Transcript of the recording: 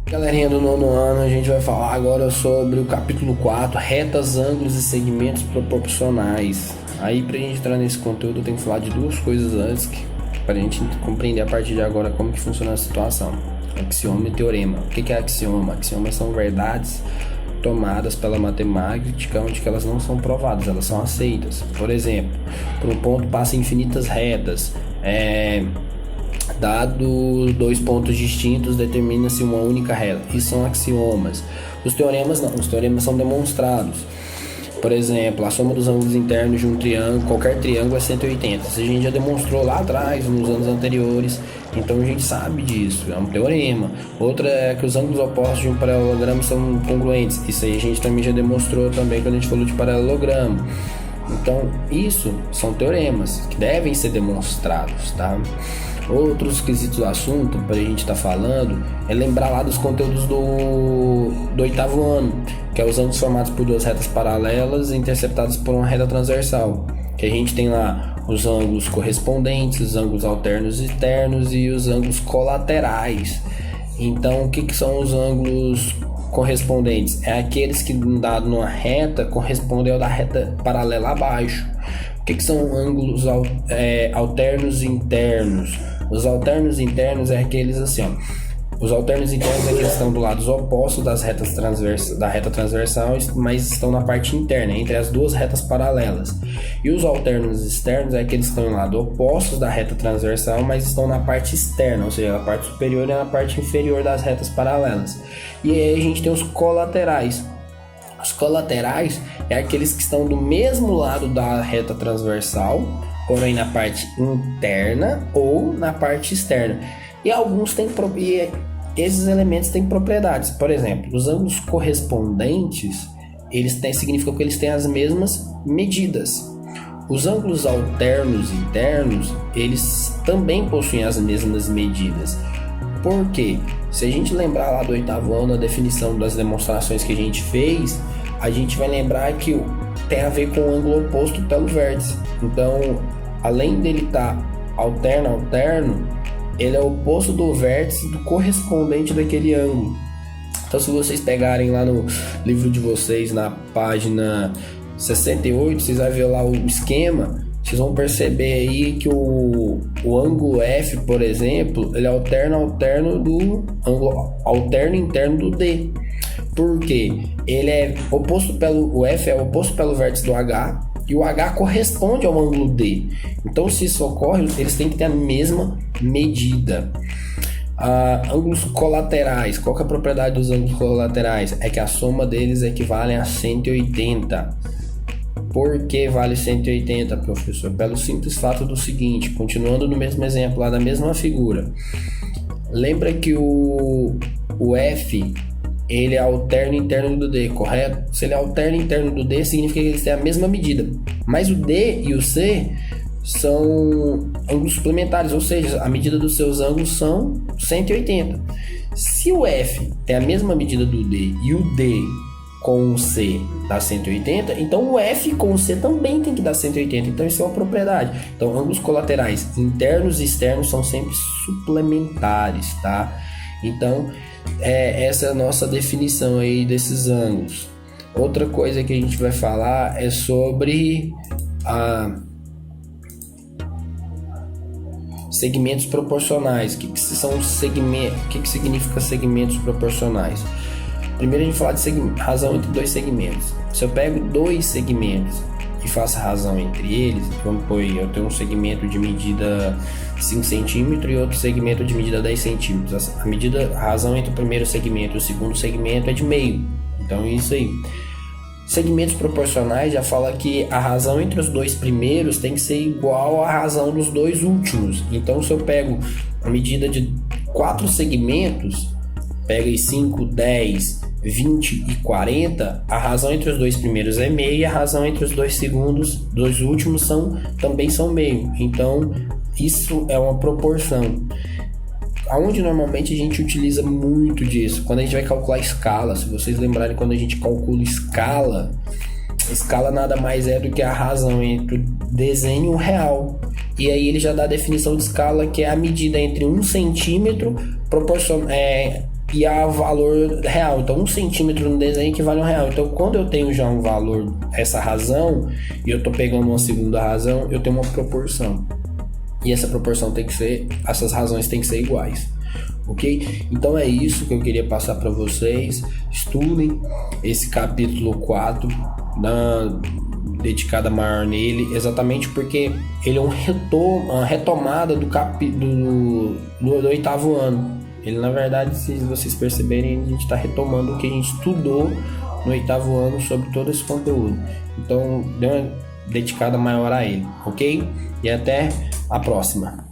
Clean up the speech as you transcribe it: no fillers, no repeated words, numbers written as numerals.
Galerinha do nono ano, a gente vai falar agora sobre o capítulo 4, retas, ângulos e segmentos proporcionais. Aí, pra gente entrar nesse conteúdo, eu tenho que falar de duas coisas antes, pra gente compreender a partir de agora como que funciona a situação. Axioma e teorema. O que é axioma? Axiomas são verdades tomadas pela matemática, onde que elas não são provadas, elas são aceitas. Por exemplo, por um ponto passa infinitas retas, dado dois pontos distintos, determina-se uma única reta. Isso são axiomas. Os teoremas não. Os teoremas são demonstrados. Por exemplo, a soma dos ângulos internos de um triângulo, qualquer triângulo é 180. Isso a gente já demonstrou lá atrás, nos anos anteriores. Então a gente sabe disso, é um teorema. Outra é que os ângulos opostos de um paralelogramo são congruentes. Isso aí a gente também já demonstrou também quando a gente falou de paralelogramo. Então, isso são teoremas que devem ser demonstrados, tá? Outros quesitos do assunto para a gente estar falando é lembrar lá dos conteúdos do oitavo ano, que é os ângulos formados por duas retas paralelas e interceptadas por uma reta transversal. Que a gente tem lá os ângulos correspondentes, os ângulos alternos e ternos e os ângulos colaterais. Então, o que são os ângulos correspondentes? É aqueles que, dado numa reta, correspondem ao da reta paralela abaixo. O que são ângulos alternos e internos? Os alternos internos é aqueles assim, ó. Os alternos internos é aqueles que estão do lado oposto das retas da reta transversal, mas estão na parte interna, entre as duas retas paralelas. E os alternos externos é aqueles que estão no lado oposto da reta transversal, mas estão na parte externa, ou seja, na parte superior e na parte inferior das retas paralelas. E aí a gente tem os colaterais. Os colaterais é aqueles que estão do mesmo lado da reta transversal, porém na parte interna ou na parte externa. E alguns têm esses elementos têm propriedades. Por exemplo, os ângulos correspondentes, significam que eles têm as mesmas medidas. Os ângulos alternos internos, eles também possuem as mesmas medidas. Por quê? Se a gente lembrar lá do oitavo ano, a definição das demonstrações que a gente fez, a gente vai lembrar que tem a ver com o ângulo oposto pelo vértice. Então, além dele estar alterno, ele é o oposto do vértice do correspondente daquele ângulo. Então, se vocês pegarem lá no livro de vocês, na página 68, vocês vão ver lá o esquema. Vocês vão perceber aí que o ângulo F, por exemplo, ele é alterno do ângulo alterno interno do D. Por quê? Ele é oposto o F é oposto pelo vértice do H e o H corresponde ao ângulo D. Então, se isso ocorre, eles têm que ter a mesma medida. Ângulos colaterais. Qual que é a propriedade dos ângulos colaterais? É que a soma deles equivale a 180. Por que vale 180, professor? Pelo simples fato do seguinte, continuando no mesmo exemplo, lá da mesma figura. Lembra que o F, ele é alterno interno do D, correto? Se ele é alterno interno do D, significa que eles têm a mesma medida. Mas o D e o C são ângulos suplementares, ou seja, a medida dos seus ângulos são 180. Se o F tem a mesma medida do D e o D com o C dá 180, então o F com o C também tem que dar 180. Então isso é uma propriedade. Então ângulos colaterais internos e externos são sempre suplementares, tá? Então essa é a nossa definição aí desses ângulos. Outra coisa que a gente vai falar é sobre segmentos proporcionais. O que são segmentos? O que significa segmentos proporcionais? Primeiro a gente fala de razão entre dois segmentos. Se eu pego dois segmentos e faço razão entre eles, vamos supor, eu tenho um segmento de medida 5 cm e outro segmento de medida 10 cm. A razão entre o primeiro segmento e o segundo segmento é de meio. Então é isso aí. Segmentos proporcionais já fala que a razão entre os dois primeiros tem que ser igual à razão dos dois últimos. Então, se eu pego a medida de 4 segmentos, pega aí 5, 10, 20 e 40, a razão entre os dois primeiros é meio e a razão entre os dois últimos também são meio. Então, isso é uma proporção. Aonde normalmente a gente utiliza muito disso? Quando a gente vai calcular escala. Se vocês lembrarem, quando a gente calcula escala nada mais é do que a razão entre o desenho e o real. E aí ele já dá a definição de escala, que é a medida entre 1 centímetro e a valor real. Então, 1 centímetro no desenho equivale a R$1. Então, quando eu tenho já um valor, essa razão, e eu tô pegando uma segunda razão, eu tenho uma proporção. E essa proporção tem que ser, essas razões têm que ser iguais. Ok? Então é isso que eu queria passar para vocês. Estudem esse capítulo 4, dedicada maior nele, exatamente porque ele é uma retomada do 8º ano. Ele, na verdade, se vocês perceberem, a gente está retomando o que a gente estudou no 8º ano sobre todo esse conteúdo. Então, dê uma dedicada maior a ele, ok? E até a próxima.